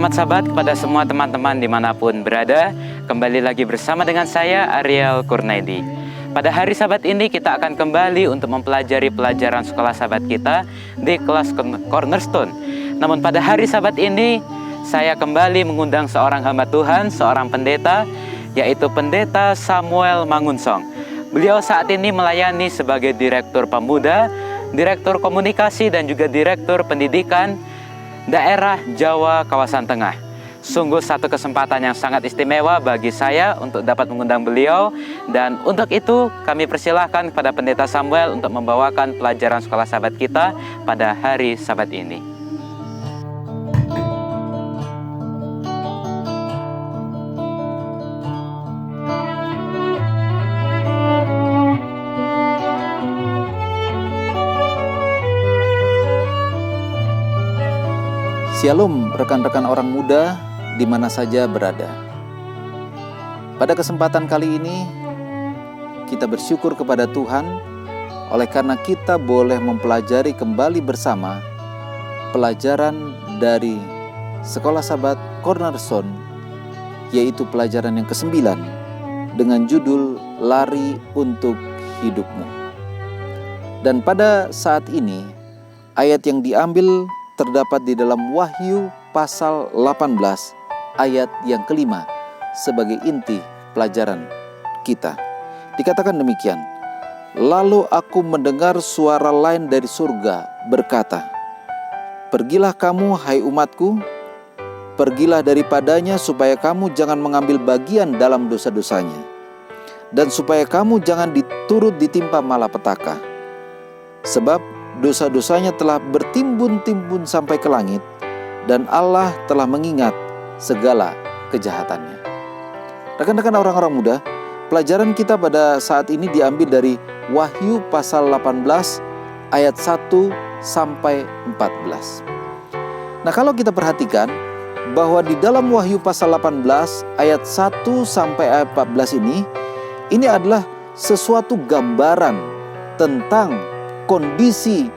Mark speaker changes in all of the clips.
Speaker 1: Selamat sahabat kepada semua teman-teman dimanapun berada. Kembali lagi bersama dengan saya, Ariel Kurnaidi. Pada hari sahabat ini kita akan kembali untuk mempelajari pelajaran sekolah sahabat kita di kelas Cornerstone. Namun pada hari sahabat ini, saya kembali mengundang seorang hamba Tuhan, seorang pendeta, yaitu Pendeta Samuel Mangunsong. Beliau saat ini melayani sebagai Direktur Pemuda, Direktur Komunikasi, dan juga Direktur Pendidikan daerah Jawa kawasan Tengah. Sungguh satu kesempatan yang sangat istimewa bagi saya untuk dapat mengundang beliau. Dan untuk itu kami persilahkan kepada Pendeta Samuel untuk membawakan pelajaran sekolah sahabat kita pada hari sahabat ini.
Speaker 2: Shalom rekan-rekan orang muda di mana saja berada. Pada kesempatan kali ini kita bersyukur kepada Tuhan oleh karena kita boleh mempelajari kembali bersama pelajaran dari Sekolah Sahabat Cornerstone, yaitu pelajaran yang ke-9 dengan judul Lari untuk Hidupmu. Dan pada saat ini ayat yang diambil terdapat di dalam Wahyu pasal 18 ayat yang kelima sebagai inti pelajaran kita. Dikatakan demikian, lalu aku mendengar suara lain dari surga berkata, pergilah kamu hai umatku, pergilah daripadanya supaya kamu jangan mengambil bagian dalam dosa-dosanya, dan supaya kamu jangan diturut ditimpa malapetaka. Sebab dosa-dosanya telah bertimbun-timbun sampai ke langit, dan Allah telah mengingat segala kejahatannya. Rekan-rekan orang-orang muda, pelajaran kita pada saat ini diambil dari Wahyu pasal 18 ayat 1 sampai 14. Nah, kalau kita perhatikan bahwa di dalam Wahyu pasal 18 ayat 1 sampai ayat 14 ini adalah sesuatu gambaran tentang kondisi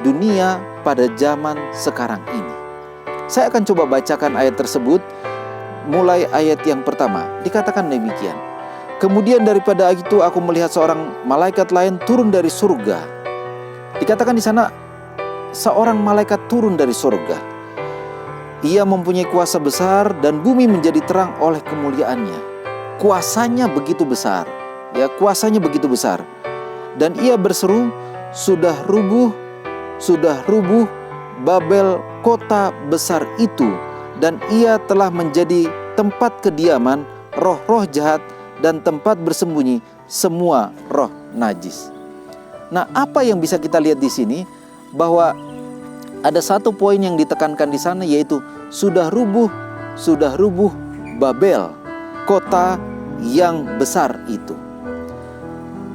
Speaker 2: dunia pada zaman sekarang ini. Saya akan coba bacakan ayat tersebut. Mulai ayat yang pertama, dikatakan demikian. Kemudian daripada itu aku melihat seorang malaikat lain turun dari surga. Dikatakan di sana seorang malaikat turun dari surga. Ia mempunyai kuasa besar dan bumi menjadi terang oleh kemuliaannya. Kuasanya begitu besar, ya, kuasanya begitu besar. Dan ia berseru, sudah rubuh Babel kota besar itu, dan ia telah menjadi tempat kediaman roh-roh jahat dan tempat bersembunyi semua roh najis. Nah, apa yang bisa kita lihat di sini? Bahwa ada satu poin yang ditekankan di sana, yaitu sudah rubuh Babel, kota yang besar itu.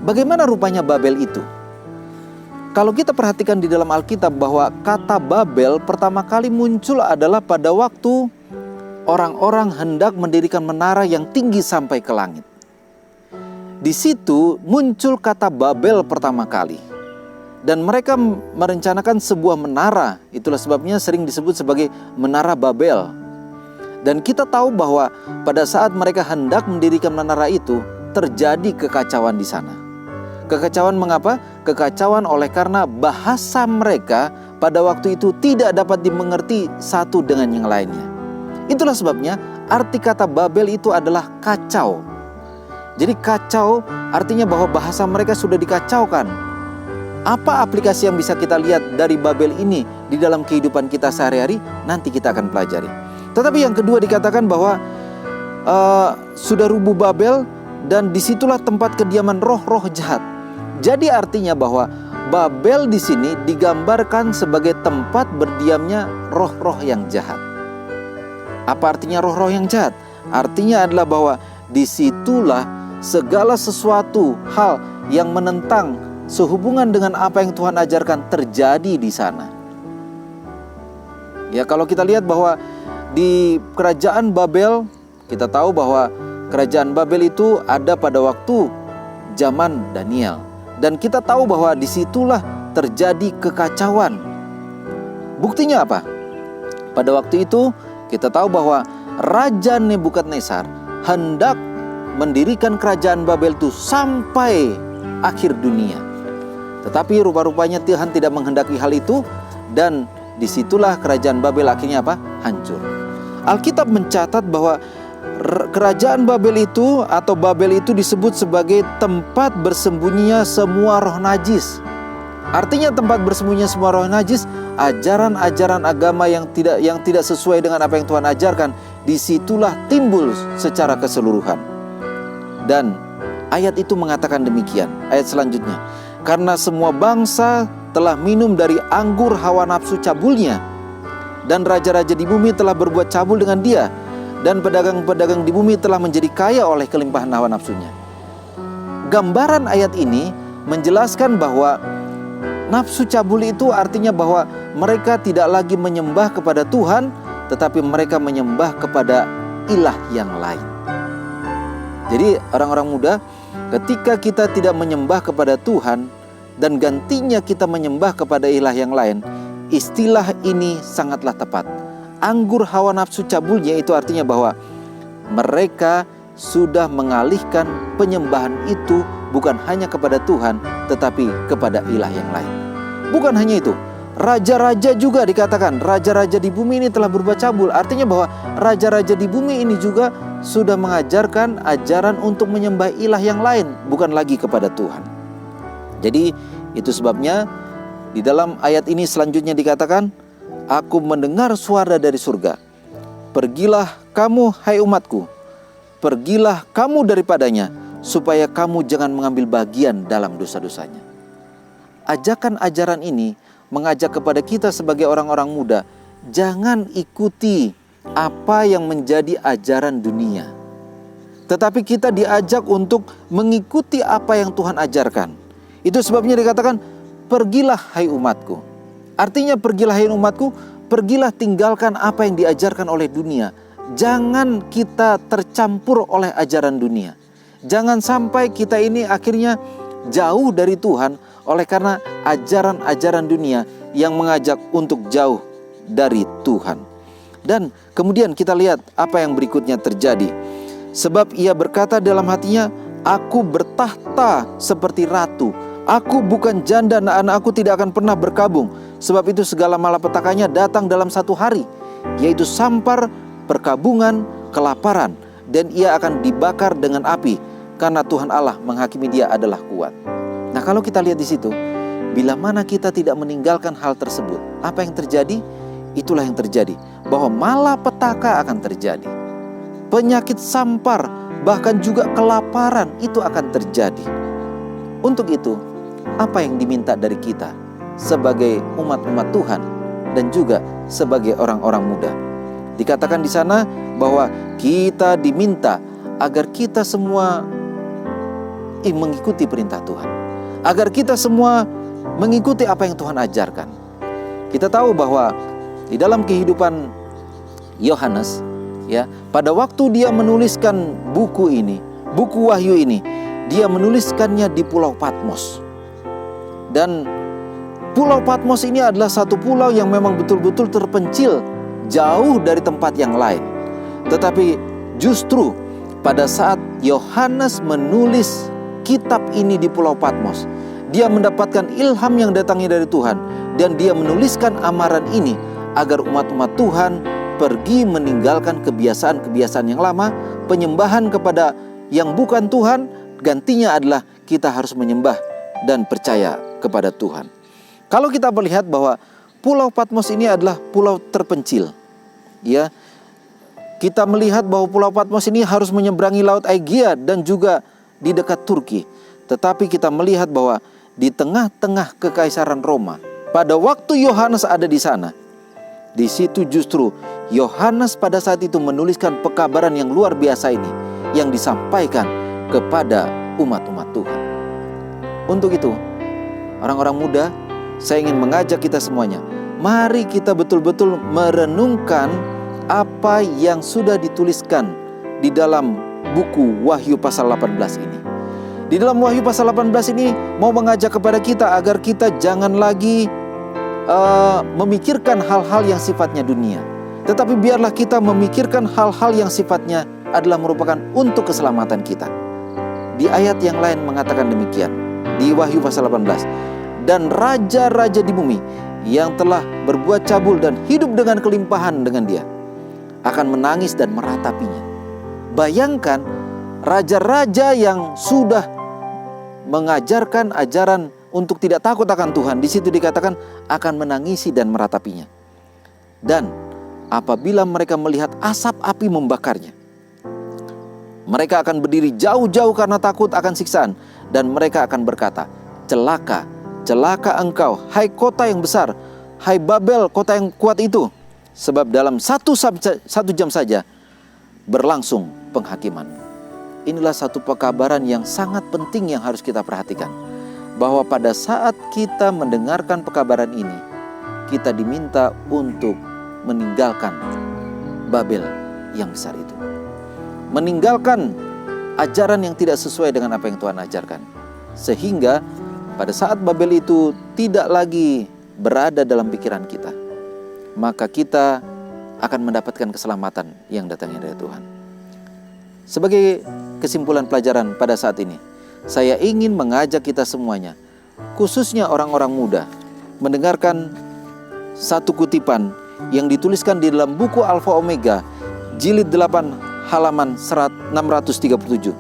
Speaker 2: Bagaimana rupanya Babel itu? Kalau kita perhatikan di dalam Alkitab bahwa kata Babel pertama kali muncul adalah pada waktu orang-orang hendak mendirikan menara yang tinggi sampai ke langit. Di situ muncul kata Babel pertama kali. Dan mereka merencanakan sebuah menara, itulah sebabnya sering disebut sebagai Menara Babel. Dan kita tahu bahwa pada saat mereka hendak mendirikan menara itu, terjadi kekacauan di sana. Kekacauan mengapa? Kekacauan oleh karena bahasa mereka pada waktu itu tidak dapat dimengerti satu dengan yang lainnya. Itulah sebabnya arti kata Babel itu adalah kacau. Jadi kacau artinya bahwa bahasa mereka sudah dikacaukan. Apa aplikasi yang bisa kita lihat dari Babel ini di dalam kehidupan kita sehari-hari? Nanti kita akan pelajari. Tetapi yang kedua dikatakan bahwa sudah rubuh Babel, dan disitulah tempat kediaman roh-roh jahat. Jadi artinya bahwa Babel di sini digambarkan sebagai tempat berdiamnya roh-roh yang jahat. Apa artinya roh-roh yang jahat? Artinya adalah bahwa disitulah segala sesuatu hal yang menentang sehubungan dengan apa yang Tuhan ajarkan terjadi di sana. Ya, kalau kita lihat bahwa di kerajaan Babel, kita tahu bahwa kerajaan Babel itu ada pada waktu zaman Daniel. Dan kita tahu bahwa disitulah terjadi kekacauan. Buktinya apa? Pada waktu itu Kita tahu bahwa Raja Nebukadnezar hendak mendirikan kerajaan Babel itu sampai akhir dunia. Tetapi rupa-rupanya Tuhan tidak menghendaki hal itu, dan disitulah kerajaan Babel akhirnya apa? Hancur. Alkitab mencatat bahwa kerajaan Babel itu atau Babel itu disebut sebagai tempat bersembunyinya semua roh najis. Artinya tempat bersembunyinya semua roh najis, ajaran-ajaran agama yang tidak sesuai dengan apa yang Tuhan ajarkan, disitulah timbul secara keseluruhan. Dan ayat itu mengatakan demikian, ayat selanjutnya, karena semua bangsa telah minum dari anggur hawa nafsu cabulnya, dan raja-raja di bumi telah berbuat cabul dengan dia, dan pedagang-pedagang di bumi telah menjadi kaya oleh kelimpahan hawa nafsunya. Gambaran ayat ini menjelaskan bahwa nafsu cabul itu artinya bahwa mereka tidak lagi menyembah kepada Tuhan, tetapi mereka menyembah kepada ilah yang lain. Jadi orang-orang muda, ketika kita tidak menyembah kepada Tuhan dan gantinya kita menyembah kepada ilah yang lain, istilah ini sangatlah tepat. Anggur hawa nafsu cabulnya itu artinya bahwa mereka sudah mengalihkan penyembahan itu bukan hanya kepada Tuhan, tetapi kepada ilah yang lain. Bukan hanya itu, raja-raja juga dikatakan, raja-raja di bumi ini telah berbuat cabul. Artinya bahwa raja-raja di bumi ini juga sudah mengajarkan ajaran untuk menyembah ilah yang lain, bukan lagi kepada Tuhan. Jadi itu sebabnya di dalam ayat ini selanjutnya dikatakan, aku mendengar suara dari surga. Pergilah kamu hai umatku, pergilah kamu daripadanya, supaya kamu jangan mengambil bagian dalam dosa-dosanya. Ajakan ajaran ini mengajak kepada kita sebagai orang-orang muda, jangan ikuti apa yang menjadi ajaran dunia, tetapi kita diajak untuk mengikuti apa yang Tuhan ajarkan. Itu sebabnya dikatakan, pergilah hai umatku. Artinya pergilah hai umatku, pergilah tinggalkan apa yang diajarkan oleh dunia. Jangan kita tercampur oleh ajaran dunia. Jangan sampai kita ini akhirnya jauh dari Tuhan oleh karena ajaran-ajaran dunia yang mengajak untuk jauh dari Tuhan. Dan kemudian kita lihat apa yang berikutnya terjadi. Sebab ia berkata dalam hatinya, aku bertahta seperti ratu. Aku bukan janda, anak-anakku tidak akan pernah berkabung. Sebab itu segala malapetakannya datang dalam satu hari, yaitu sampar, perkabungan, kelaparan. Dan ia akan dibakar dengan api, karena Tuhan Allah menghakimi dia adalah kuat. Nah, kalau kita lihat di situ, bila mana kita tidak meninggalkan hal tersebut, apa yang terjadi? Itulah yang terjadi, bahwa malapetaka akan terjadi. Penyakit sampar, bahkan juga kelaparan itu akan terjadi. Untuk itu, apa yang diminta dari kita sebagai umat-umat Tuhan dan juga sebagai orang-orang muda? Dikatakan di sana bahwa kita diminta agar kita semua mengikuti perintah Tuhan, agar kita semua mengikuti apa yang Tuhan ajarkan. Kita tahu bahwa di dalam kehidupan Yohanes, ya, pada waktu dia menuliskan buku ini, buku Wahyu ini, dia menuliskannya di Pulau Patmos. Dan Pulau Patmos ini adalah satu pulau yang memang betul-betul terpencil, jauh dari tempat yang lain. Tetapi justru pada saat Yohanes menulis kitab ini di Pulau Patmos, dia mendapatkan ilham yang datangnya dari Tuhan, dan dia menuliskan amaran ini agar umat-umat Tuhan pergi meninggalkan kebiasaan-kebiasaan yang lama, penyembahan kepada yang bukan Tuhan. Gantinya adalah kita harus menyembah dan percaya kepada Tuhan. Kalau kita melihat bahwa Pulau Patmos ini adalah pulau terpencil, ya, kita melihat bahwa Pulau Patmos ini harus menyeberangi Laut Aegea dan juga di dekat Turki. Tetapi kita melihat bahwa di tengah-tengah kekaisaran Roma, pada waktu Yohanes ada di sana, di situ justru Yohanes pada saat itu menuliskan pekabaran yang luar biasa ini, yang disampaikan kepada umat-umat Tuhan. Untuk itu, orang-orang muda, saya ingin mengajak kita semuanya, mari kita betul-betul merenungkan apa yang sudah dituliskan di dalam buku Wahyu pasal 18 ini. Di dalam Wahyu pasal 18 ini mau mengajak kepada kita agar kita jangan lagi memikirkan hal-hal yang sifatnya dunia. tetapi biarlah kita memikirkan hal-hal yang sifatnya adalah merupakan untuk keselamatan kita. Di ayat yang lain mengatakan demikian, di Wahyu pasal 18, dan raja-raja di bumi yang telah berbuat cabul dan hidup dengan kelimpahan dengan dia akan menangis dan meratapinya. Bayangkan, raja-raja yang sudah mengajarkan ajaran untuk tidak takut akan Tuhan, di situ dikatakan akan menangisi dan meratapinya. Dan apabila mereka melihat asap api membakarnya, mereka akan berdiri jauh-jauh karena takut akan siksaan, dan mereka akan berkata, celaka, celaka engkau, hai kota yang besar, hai Babel, kota yang kuat itu, sebab dalam satu jam saja berlangsung penghakiman. Inilah satu pekabaran yang sangat penting yang harus kita perhatikan, bahwa pada saat kita mendengarkan pekabaran ini, kita diminta untuk meninggalkan Babel yang besar itu, meninggalkan ajaran yang tidak sesuai dengan apa yang Tuhan ajarkan, sehingga pada saat Babel itu tidak lagi berada dalam pikiran kita, maka kita akan mendapatkan keselamatan yang datangnya dari Tuhan. Sebagai kesimpulan pelajaran pada saat ini, saya ingin mengajak kita semuanya, khususnya orang-orang muda, mendengarkan satu kutipan yang dituliskan di dalam buku Alfa Omega, jilid 8 halaman 637.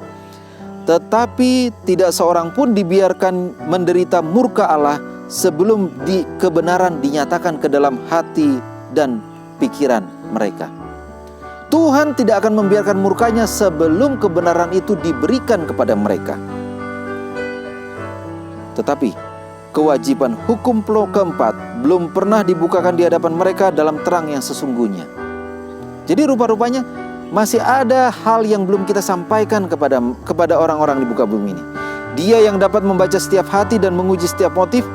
Speaker 2: Tetapi tidak seorang pun dibiarkan menderita murka Allah sebelum kebenaran dinyatakan ke dalam hati dan pikiran mereka. Tuhan tidak akan membiarkan murkanya sebelum kebenaran itu diberikan kepada mereka. Tetapi kewajiban hukum keempat belum pernah dibukakan di hadapan mereka dalam terang yang sesungguhnya. Jadi rupa-rupanya masih ada hal yang belum kita sampaikan kepada orang-orang di muka bumi ini. Dia yang dapat membaca setiap hati dan menguji setiap motif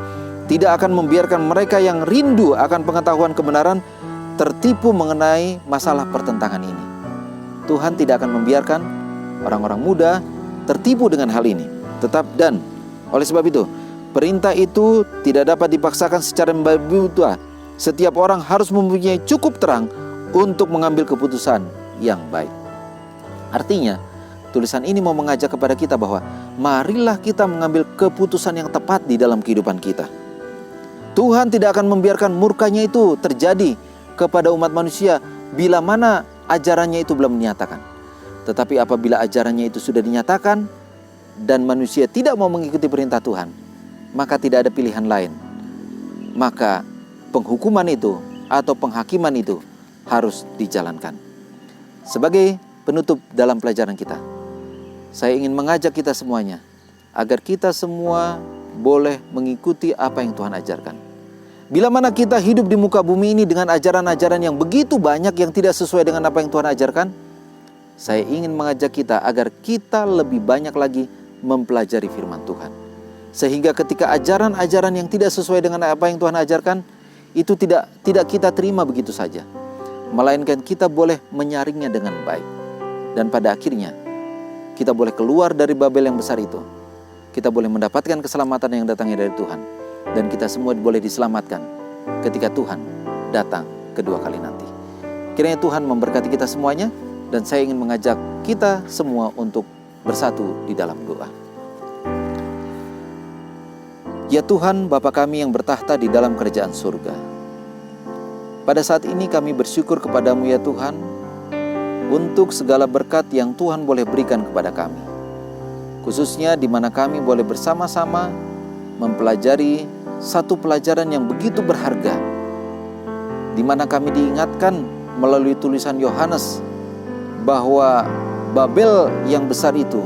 Speaker 2: tidak akan membiarkan mereka yang rindu akan pengetahuan kebenaran tertipu mengenai masalah pertentangan ini. Tuhan tidak akan membiarkan orang-orang muda tertipu dengan hal ini. Dan oleh sebab itu, perintah itu tidak dapat dipaksakan secara membabi-buta. Setiap orang harus mempunyai cukup terang untuk mengambil keputusan yang baik. Artinya, tulisan ini mau mengajak kepada kita bahwa marilah kita mengambil keputusan yang tepat di dalam kehidupan kita. Tuhan tidak akan membiarkan murkanya itu terjadi kepada umat manusia bila mana ajarannya itu belum dinyatakan. Tetapi apabila ajarannya itu sudah dinyatakan dan manusia tidak mau mengikuti perintah Tuhan, maka tidak ada pilihan lain. Maka penghukuman itu atau penghakiman itu harus dijalankan. Sebagai penutup dalam pelajaran kita, saya ingin mengajak kita semuanya agar kita semua boleh mengikuti apa yang Tuhan ajarkan. Bila mana kita hidup di muka bumi ini dengan ajaran-ajaran yang begitu banyak yang tidak sesuai dengan apa yang Tuhan ajarkan, saya ingin mengajak kita agar kita lebih banyak lagi mempelajari firman Tuhan. Sehingga ketika ajaran-ajaran yang tidak sesuai dengan apa yang Tuhan ajarkan, itu tidak kita terima begitu saja. Melainkan kita boleh menyaringnya dengan baik. Dan pada akhirnya, kita boleh keluar dari Babel yang besar itu. Kita boleh mendapatkan keselamatan yang datangnya dari Tuhan. Dan kita semua boleh diselamatkan ketika Tuhan datang kedua kali nanti. Kiranya Tuhan memberkati kita semuanya. Dan saya ingin mengajak kita semua untuk bersatu di dalam doa. Ya Tuhan, Bapa kami yang bertahta di dalam kerajaan surga, pada saat ini kami bersyukur kepadamu ya Tuhan, untuk segala berkat yang Tuhan boleh berikan kepada kami. Khususnya di mana kami boleh bersama-sama mempelajari satu pelajaran yang begitu berharga, di mana kami diingatkan melalui tulisan Yohanes bahwa Babel yang besar itu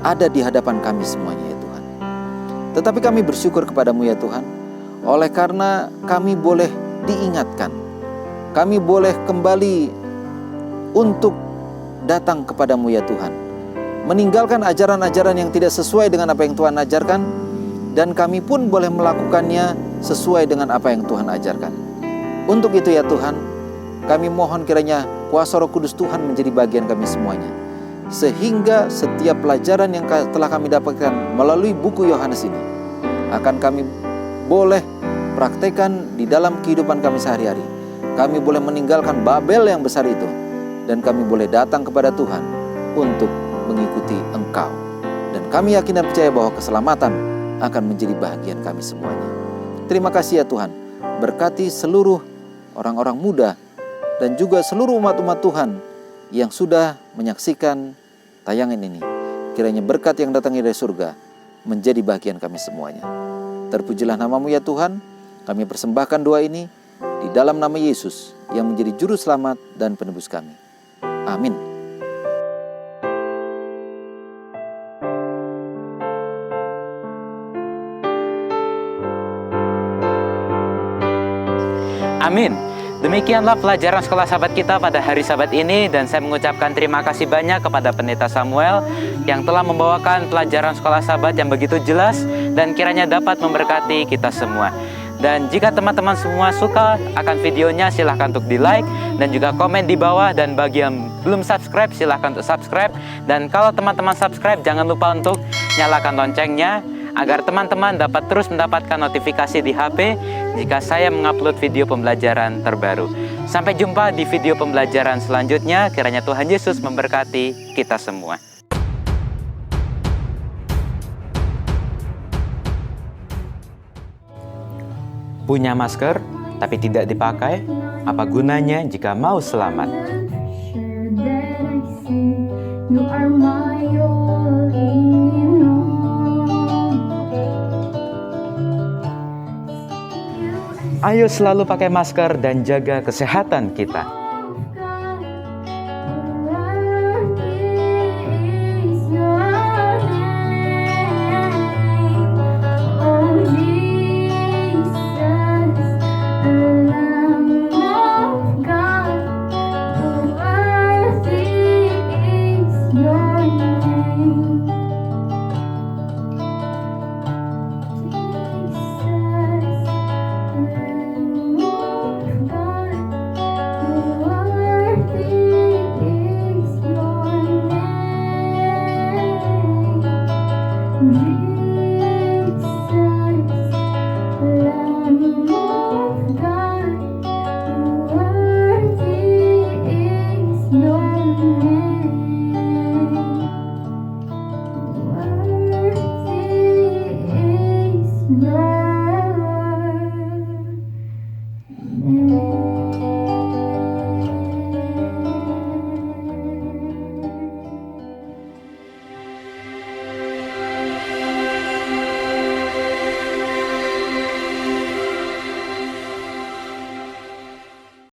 Speaker 2: ada di hadapan kami semuanya ya Tuhan. Tetapi kami bersyukur kepadamu ya Tuhan, oleh karena kami boleh diingatkan, kami boleh kembali untuk datang kepadamu ya Tuhan, meninggalkan ajaran-ajaran yang tidak sesuai dengan apa yang Tuhan ajarkan, dan kami pun boleh melakukannya sesuai dengan apa yang Tuhan ajarkan. Untuk itu ya Tuhan, kami mohon kiranya kuasa Roh Kudus Tuhan menjadi bagian kami semuanya, sehingga setiap pelajaran yang telah kami dapatkan melalui buku Yohanes ini akan kami boleh praktekkan di dalam kehidupan kami sehari-hari, kami boleh meninggalkan Babel yang besar itu, dan kami boleh datang kepada Tuhan untuk mengikuti Engkau. Dan kami yakin dan percaya bahwa keselamatan akan menjadi bahagian kami semuanya. Terima kasih ya Tuhan, berkati seluruh orang-orang muda dan juga seluruh umat-umat Tuhan yang sudah menyaksikan tayangan ini. Kiranya berkat yang datang dari surga menjadi bagian kami semuanya. Terpujilah nama-Mu ya Tuhan. Kami persembahkan doa ini di dalam nama Yesus yang menjadi juru selamat dan penebus kami. Amin.
Speaker 1: Amin. Demikianlah pelajaran sekolah sahabat kita pada hari Sabat ini, dan saya mengucapkan terima kasih banyak kepada Pendeta Samuel yang telah membawakan pelajaran sekolah sahabat yang begitu jelas dan kiranya dapat memberkati kita semua. Dan jika teman-teman semua suka akan videonya, silahkan untuk di like dan juga komen di bawah, dan bagi yang belum subscribe silahkan untuk subscribe. Dan kalau teman-teman subscribe, jangan lupa untuk nyalakan loncengnya agar teman-teman dapat terus mendapatkan notifikasi di HP jika saya mengupload video pembelajaran terbaru. Sampai jumpa di video pembelajaran selanjutnya. Kiranya Tuhan Yesus memberkati kita semua. Punya masker tapi tidak dipakai, apa gunanya jika mau selamat? Ayo selalu pakai masker dan jaga kesehatan kita.
Speaker 3: Your